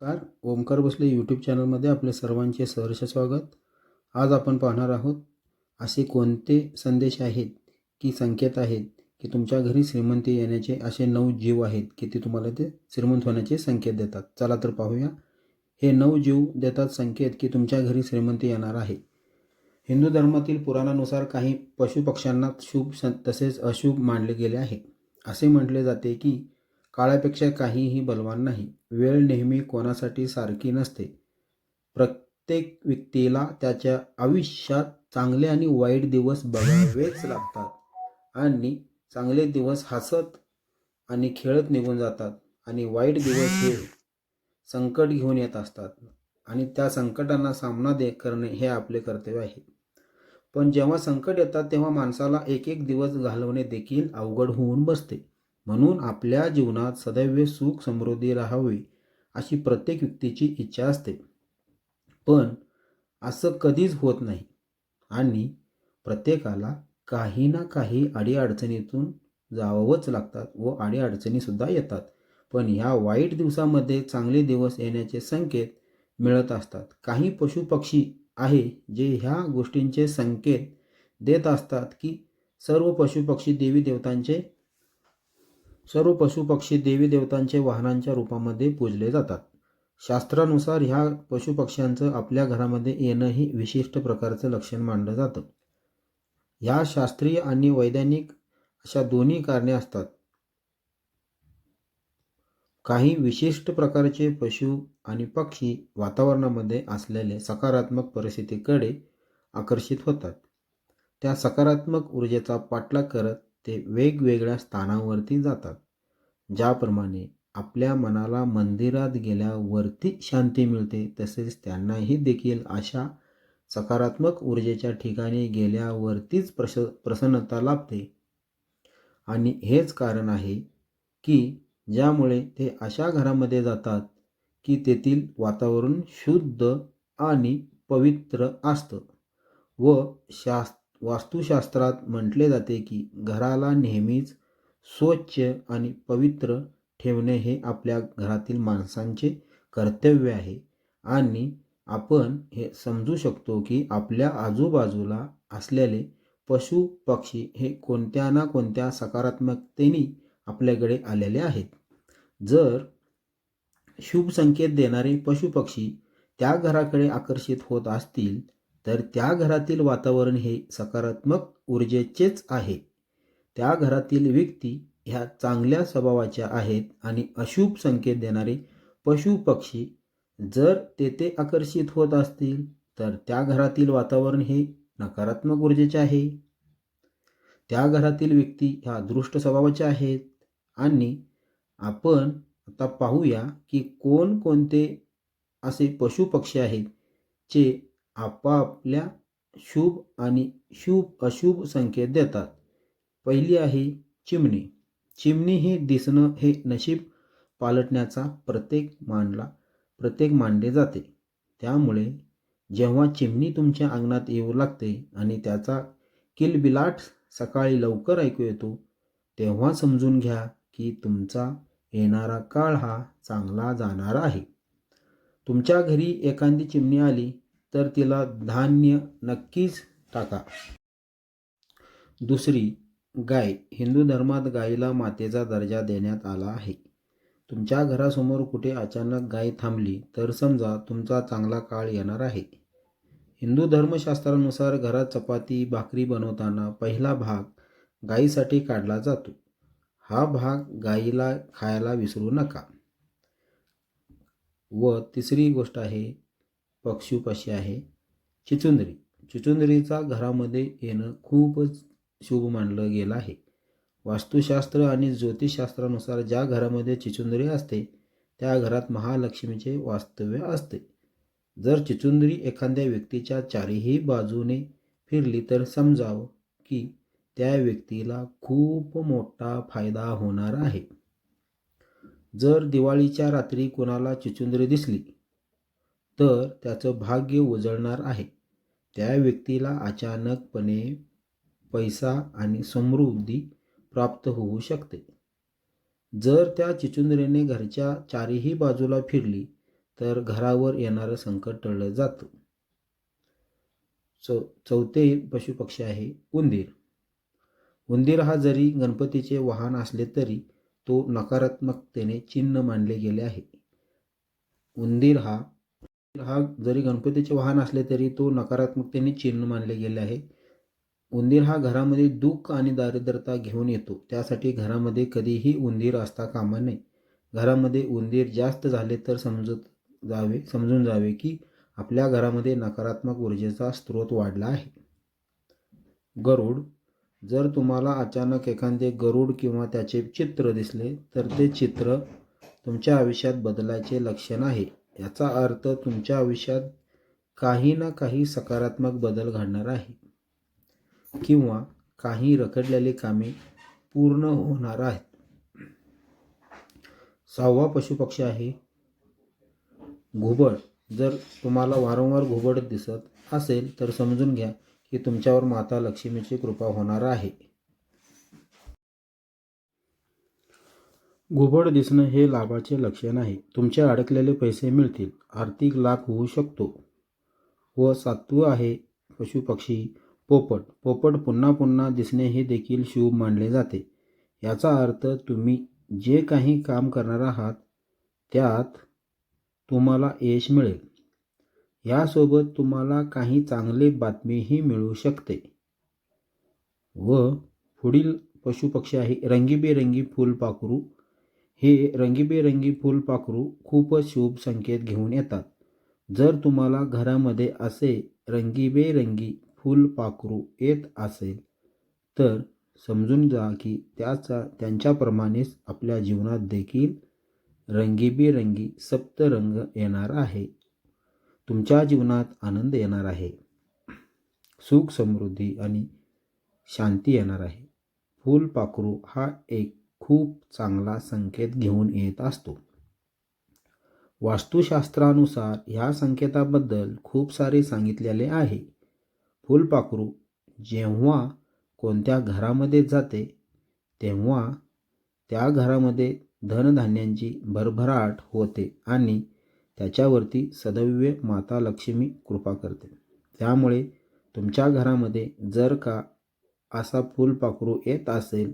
नमस्कार. ओमकार भोसले यूट्यूब चॅनलमध्ये आपले सर्वांचे सहर्ष स्वागत. आज आपण पाहणार आहोत असे कोणते संदेश आहेत की संकेत आहेत की तुमच्या घरी श्रीमंती येण्याचे असे 9 जीव आहेत की ते तुम्हाला ते श्रीमंत होण्याचे संकेत देतात. चला तर पाहूया. हे 9 जीव देतात संकेत की तुमच्या घरी श्रीमंती येणार आहे. हिंदू धर्मातील पुराणानुसार काही पशुपक्ष्यांना शुभ तसेच अशुभ मानले गेले आहे. असे म्हटले जाते की काळापेक्षा काहीही बलवान नाही. वेळ नेहमी कोणासाठी सारखी नसते. प्रत्येक व्यक्तीला त्याच्या आयुष्यात चांगले आणि वाईट दिवस बघावेच लागतात आणि चांगले दिवस हसत आणि खेळत निघून जातात आणि वाईट दिवस हे संकट घेऊन येत असतात आणि त्या संकटांना सामना करणे हे आपले कर्तव्य आहे. पण जेव्हा संकट येतात तेव्हा माणसाला एक एक दिवस घालवणे देखील अवघड होऊन बसते. म्हणून आपल्या जीवनात सदैव सुख समृद्धी राहावी अशी प्रत्येक व्यक्तीची इच्छा असते. पण असं कधीच होत नाही आणि प्रत्येकाला काही ना काही अडीअडचणीतून जावंच लागतात व अडीअडचणीसुद्धा येतात. पण ह्या वाईट दिवसामध्ये चांगले दिवस येण्याचे संकेत मिळत असतात. काही पशुपक्षी आहे जे ह्या गोष्टींचे संकेत देत असतात की सर्व पशुपक्षी देवी देवतांचे वाहनांच्या रूपामध्ये पूजले जातात. शास्त्रानुसार ह्या पशुपक्ष्यांचं आपल्या घरामध्ये येणं ही विशिष्ट प्रकारचं लक्षण मानलं जातं. ह्या शास्त्रीय आणि वैज्ञानिक अशा दोन्ही कारणे असतात. काही विशिष्ट प्रकारचे पशु आणि पक्षी वातावरणामध्ये असलेले सकारात्मक परिस्थितीकडे आकर्षित होतात. त्या सकारात्मक ऊर्जेचा पाठलाग करत ते वेगवेगळ्या स्थानांवरती जातात. ज्याप्रमाणे आपल्या मनाला मंदिरात गेल्यावरती शांती मिळते, तसेच त्यांनाही देखील अशा सकारात्मक ऊर्जेच्या ठिकाणी गेल्यावरतीच प्रसन्नता लाभते. आणि हेच कारण आहे की ज्यामुळे ते अशा घरामध्ये जातात की तेथील वातावरण शुद्ध आणि पवित्र असतं. व वास्तुशास्त्रात म्हटले जाते की घराला नेहमीच स्वच्छ आणि पवित्र ठेवणे हे आपल्या घरातील माणसांचे कर्तव्य आहे. आणि आपण हे समजू शकतो की आपल्या आजूबाजूला असलेले पशु पक्षी हे कोणत्या ना कोणत्या सकारात्मकतेने आपल्याकडे आलेले आहेत. जर शुभ संकेत देणारे पशुपक्षी त्या घराकडे आकर्षित होत असतील तर त्या घरातील वातावरण हे सकारात्मक ऊर्जेचेच आहे. त्या घरातील व्यक्ती ह्या चांगल्या स्वभावाच्या आहेत आणि अशुभ संकेत देणारे पशुपक्षी जर तेथे आकर्षित होत असतील तर त्या घरातील वातावरण हे नकारात्मक ऊर्जेचे आहे. त्या घरातील व्यक्ती ह्या दुष्ट स्वभावाच्या आहेत. आणि आपण आता पाहूया की कोणकोणते असे पशुपक्षी आहेत जे आपापल्या शुभ आणि अशुभ संकेत देतात. पहिली आहे चिमणी. चिमणी ही दिसणं हे नशीब पालटण्याचा प्रतीक मानले जाते. त्यामुळे जेव्हा चिमणी तुमच्या अंगणात येऊ लागते आणि त्याचा किलबिलाट सकाळी लवकर ऐकू येतो, तेव्हा समजून घ्या की तुमचा येणारा काळ हा चांगला जाणार आहे. तुमच्या घरी एखादी चिमणी आली तर तिला धान्य नक्कीच टाका. दुसरी, गाय. हिंदू धर्मात गायीला मातेचा दर्जा देण्यात आला आहे. तुमच्या घरासमोर कुठे अचानक गाय थांबली तर समजा तुमचा चांगला काळ येणार आहे. हिंदू धर्मशास्त्रानुसार घरात चपाती भाकरी बनवताना पहिला भाग गायीसाठी काढला जातो. हा भाग गायीला खायला विसरू नका. व तिसरी गोष्ट आहे पशुपक्षी आहे चिचुंदरी. चिचुंदरीचा घरामध्ये येणं खूपच शुभ मानलं गेलं आहे. वास्तुशास्त्र आणि ज्योतिषशास्त्रानुसार ज्या घरामध्ये चिचुंदरी असते त्या घरात महालक्ष्मीचे वास्तव्य असते. जर चिचुंदरी एखाद्या व्यक्तीच्या चारही बाजूने फिरली तर समजावं की त्या व्यक्तीला खूप मोठा फायदा होणार आहे. जर दिवाळीच्या रात्री कोणाला चिचुंदरी दिसली तर त्याचं भाग्य उजळणार आहे. त्या व्यक्तीला अचानकपणे पैसा आणि समृद्धी प्राप्त होऊ शकते. जर त्या चिचुंदरीने घरच्या चारही बाजूला फिरली तर घरावर येणारं संकट टळलं जातं. चौथे पशुपक्षी आहे उंदीर. उंदीर हा जरी गणपतीचे वाहन असले तरी तो नकारात्मकतेने चिन्ह मानले गेले आहे. उंदीर हा जरी गणपतीचे वाहन असले तरी तो नकारात्मकतेने चिन्ह मानले गेले आहे. उंदीर हा घरामध्ये दुःख आणि दारिद्र्यता घेऊन येतो. त्यासाठी घरामध्ये कधीही उंदीर असता कामा नये. घरामध्ये उंदीर जास्त झाले तर समजून जावे की आपल्या घरामध्ये नकारात्मक ऊर्जेचा स्रोत वाढला आहे. गरुड. जर तुम्हाला अचानक एखादे गरुड किंवा त्याचे चित्र दिसले तर ते चित्र तुमच्या आयुष्यात बदलाचे लक्षण आहे. याचा अर्थ तुमच्या आयुष्यात काही ना काही सकारात्मक बदल घडणार आहे किंवा काही रखडलेली कामे पूर्ण होणार आहेत. 6वा पशुपक्षी आहे घुबड. जर तुम्हाला वारंवार घुबड दिसत असेल तर समजून घ्या की तुमच्यावर माता लक्ष्मीची कृपा होणार आहे. घुबड दिसणं हे लाभाचे लक्षण आहे. तुमचे अडकलेले पैसे मिळतील, आर्थिक लाभ होऊ शकतो. व 7वं आहे पशुपक्षी पोपट. पोपट पुन्हा पुन्हा दिसणे हे देखील शुभ मानले जाते. याचा अर्थ तुम्ही जे काही काम करणार आहात त्यात तुम्हाला यश मिळेल. यासोबत तुम्हाला काही चांगली बातमीही मिळू शकते. व पुढील पशुपक्षी आहे रंगीबेरंगी फुलपाखरू. हे रंगीबेरंगी फुलपाखरू खूपच शुभ संकेत घेऊन येतात. जर तुम्हाला घरामध्ये असे रंगीबेरंगी फुलपाखरू येत असेल तर समजून जा की त्यांच्याप्रमाणेच आपल्या जीवनात देखील रंगीबेरंगी सप्तरंग येणार आहे. तुमच्या जीवनात आनंद येणार आहे, सुख समृद्धी आणि शांती येणार आहे. फुलपाखरू हा एक खूप चांगला संकेत घेऊन येत असतो. वास्तुशास्त्रानुसार ह्या संकेताबद्दल खूप सारे सांगितलेले आहे. फुलपाखरू जेव्हा कोणत्या घरामध्ये जाते तेव्हा त्या घरामध्ये धनधान्यांची भरभराट होते आणि त्याच्यावरती सदैव माता लक्ष्मी कृपा करते. त्यामुळे तुमच्या घरामध्ये जर का असा फुलपाखरू येत असेल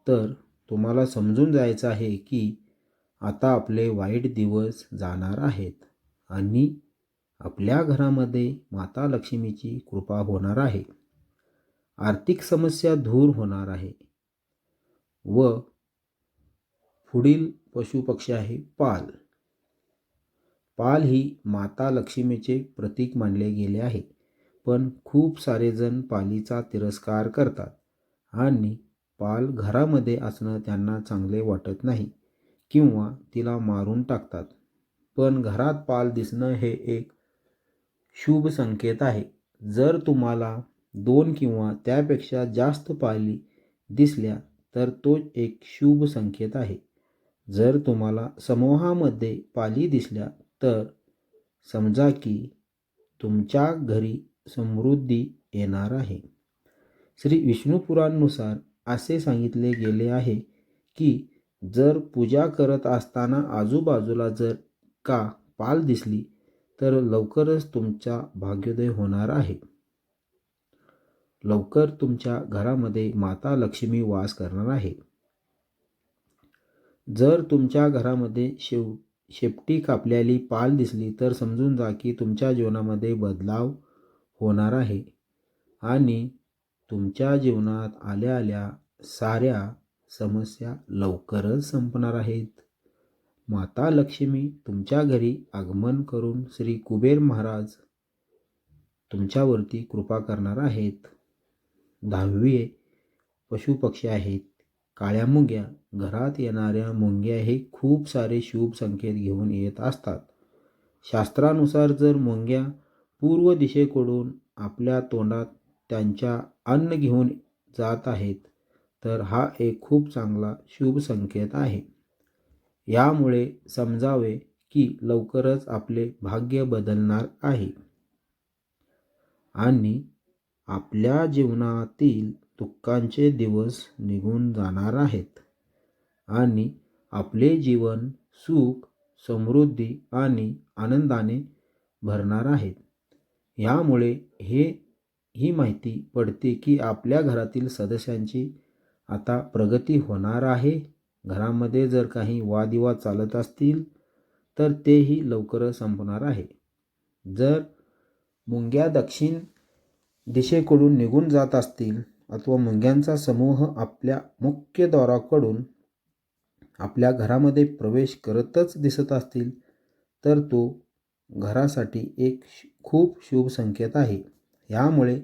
तर तुम्हाला समजून जायचं आहे की आता आपले वाईट दिवस जाणार आहेत आणि आपल्या घरामध्ये माता लक्ष्मीची कृपा होणार आहे. आर्थिक समस्या दूर होणार आहे. व पुढील पशुपक्षी आहे पाल. पाल ही माता लक्ष्मीचे प्रतीक मानले गेले आहे. पण खूप सारे जण पालीचा तिरस्कार करतात आणि पाल घरामध्ये असणं त्यांना चांगले वाटत नाही किंवा तिला मारून टाकतात. पण घरात पाल दिसणं हे एक शुभ संकेत आहे. जर तुम्हाला 2 किंवा त्यापेक्षा जास्त पाली दिसल्या तर तो एक शुभ संकेत आहे. जर तुम्हाला समूहामध्ये पाली दिसल्या तर समजा की तुमच्या घरी समृद्धी येणार आहे. श्री विष्णू पुराणानुसार असे सांगितले गेले आहे की जर पूजा करत असताना आजूबाजूला जर का पाल दिसली तर लवकरच तुमचा भाग्योदय होणार आहे. लवकर तुमच्या घरामध्ये माता लक्ष्मी वास करणार आहे. जर तुमच्या घरामध्ये शेपटी कापलेली पाल दिसली तर समजून जा की तुमच्या जीवनामध्ये बदलाव होणार आहे आणि तुमच्या जीवनात आल्या साऱ्या समस्या लवकरच संपणार आहेत. माता लक्ष्मी तुमच्या घरी आगमन करून श्री कुबेर महाराज तुमच्यावरती कृपा करणार आहेत. 10वे पशुपक्षी आहेत काळ्या मुंग्या. घरात येणाऱ्या मुंग्या हे खूप सारे शुभ संकेत घेऊन येत असतात. शास्त्रानुसार जर मुंग्या पूर्व दिशेकडून आपल्या तोंडात त्यांच्या अन्न घेऊन जात आहेत तर हा एक खूप चांगला शुभ संकेत आहे. यामुळे समजावे की लवकरच आपले भाग्य बदलणार आहे आणि आपल्या जीवनातील दुःखांचे दिवस निघून जाणार आहेत आणि आपले जीवन सुख समृद्धी आणि आनंदाने भरणार आहेत. यामुळे ही माहिती पडते की आपल्या घरातील सदस्यांची आता प्रगती होणार आहे. घरामध्ये जर काही वादविवाद चालत असतील तर तेही लवकरच संपणार आहे. जर मुंग्या दक्षिण दिशेकडून निघून जात असतील अथवा मुंग्यांचा समूह आपल्या मुख्य द्वाराकडून आपल्या घरामध्ये प्रवेश करतच दिसत असतील तर तो घरासाठी एक खूप शुभ संकेत आहे. यामुळे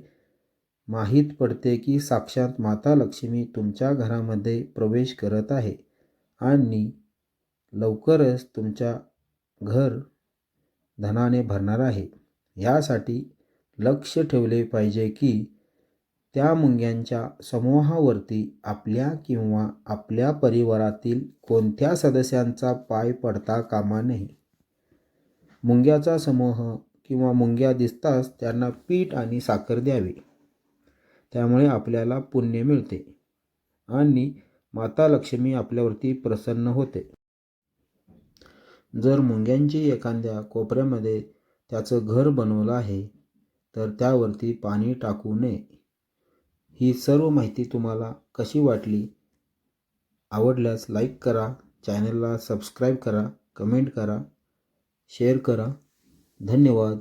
माहीत पडते की साक्षात माता लक्ष्मी तुमच्या घरामध्ये प्रवेश करत आहे आणि लवकरच तुमच्या घर धनाने भरणार आहे. यासाठी लक्ष ठेवले पाहिजे की त्या मुंग्यांच्या समूहावरती आपल्या किंवा आपल्या परिवारातील कोणत्या सदस्यांचा पाय पडता कामा नये. मुंग्याचा समूह किंवा मुंग्या दिसताच त्यांना पीठ आणि साखर द्यावी. त्यामुळे आपल्याला पुण्य मिळते आणि माता लक्ष्मी आपल्यावरती प्रसन्न होते. जर मुंग्यांची एखाद्या कोपऱ्यामध्ये त्याचं घर बनवलं आहे तर त्यावरती पाणी टाकू नये. ही सर्व माहिती तुम्हाला कशी वाटली? आवडल्यास लाईक करा, चॅनलला सबस्क्राईब करा, कमेंट करा, शेअर करा. धन्यवाद.